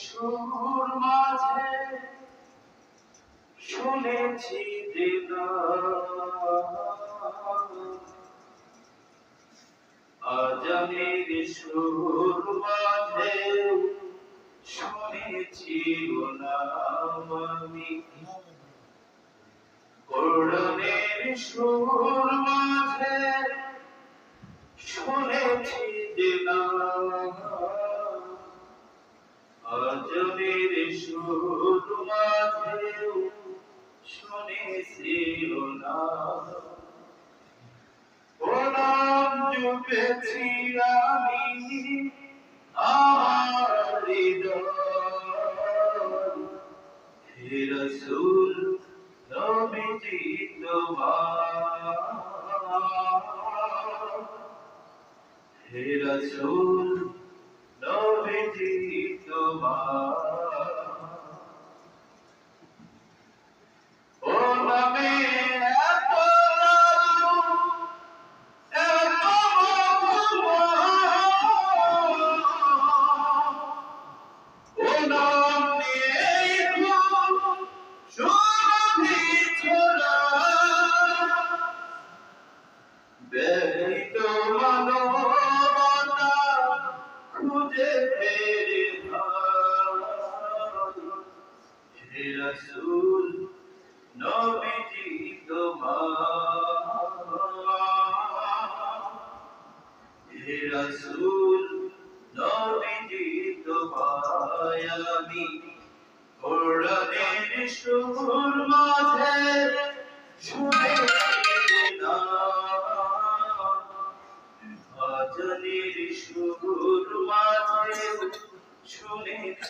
সুর মাঝে শুনেছি আজানের সুর মাঝে শুনেছি নাম আমি কোরআনের সুর মাঝে শুনেছি নাম আজানের সুর মাঝে শুনেছি নাম ও নাম জপেছি আমি আমার হৃদয় হে রাসূল নবীজি তোমার হে রাসূল নবীজি তোমার ও নামে এত ও নাম নিয়ে ব্যথিত মানবতা খুঁজে ফেরে হে রাসূল নবীজি তোমার হে রাসূল নবীজি তোমায় আমি কোরআনের সুর মাঝে শুনেছি আজানের সুর মাঝে শুনেছি